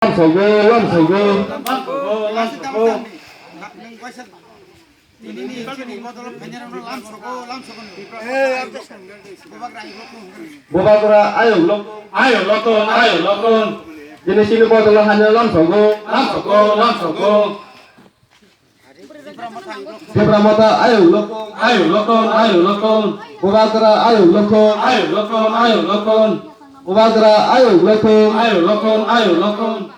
Lam Bubakura ayo lokon. Jenis ini bodoh hanya lam sogo. Pramota ayo lokon. Bubakura ayo lokon. Bubakura ayo lokon.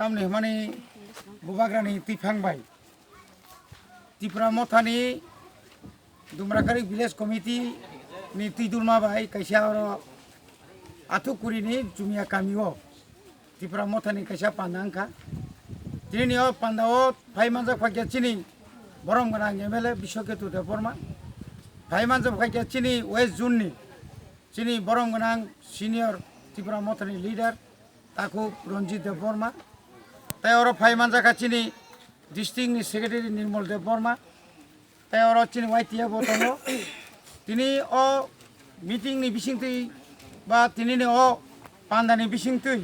Tamne mani bubagrani tifangbai tipra mothani dumrakari village committee ni tidulma bai kaisa oro athukuri ni jumia kamio tipra mothani kaisa pandangka tini o pandao phaimanjak phakya chini borong gana MLA Bishoketu Deporma phaimanjak phakya chini West Zone ni chini borong gana senior tipra mothani leader taku Ranjit Deporma তাই ওরা ফাইমানজা কাছিনি district secretary নির্মল দেববর্মা তাই ওরা চিনি ওয়াইটিয়া বতন তিনি ও meeting নি বিসিংতৈ বা তিনি ও পান্দানি বিসিংতৈ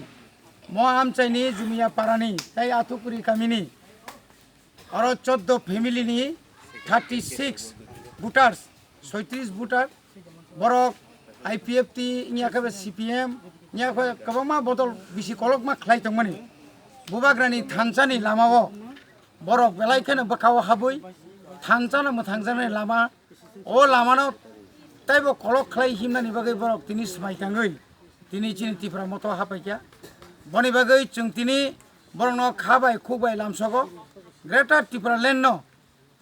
ম আমচাইনি জুমিয়া পারানি তাই আথুকুরি কামিনি আর 14 ফ্যামিলি নি 36 ভোটার্স 36 ভোটার বরক IPF তি ইয়াকাবে CPM ইয়াকা কবমা বদল BC কলকমা খ্লাইতংমানি Bubagrani Tanzani Lamao Borok Belaikan Bakao Habui Tanzana Mutanzani Lama O Lamano Taibo Kolok Clay Himani Bagay Borok Tinis Maitangui Tini Chin Tipra Moto Hapaya Boni Bagay Chungtini Borono Kabai Kubai Lamsogo Greta Tipra Leno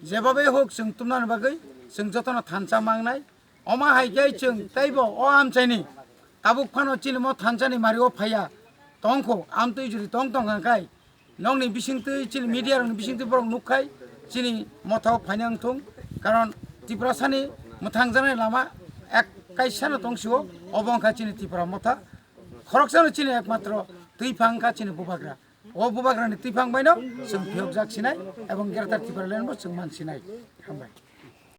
Zebabe Hook Sungtunan Bagay Sungzotona Tanza Mangnai Oma Haigay Chung Taibo O Am Chini Tabuk Pano Chilimo Tanzani Mario Paya Tongko amtui juri tong kai nong ni bisingtui chini media rong bisingtui borong nukai chini mothao phanyang thung karon Tripura sani mutangjane lama ek kaisana tongsio obongkha chini Tripura motha khoroksano chini ekmatro tuifangkha chini bubagra o bubagra ni tuifang baino sung phiok jak sinai ebong gertar Tripura lenbo sung man sinai hambai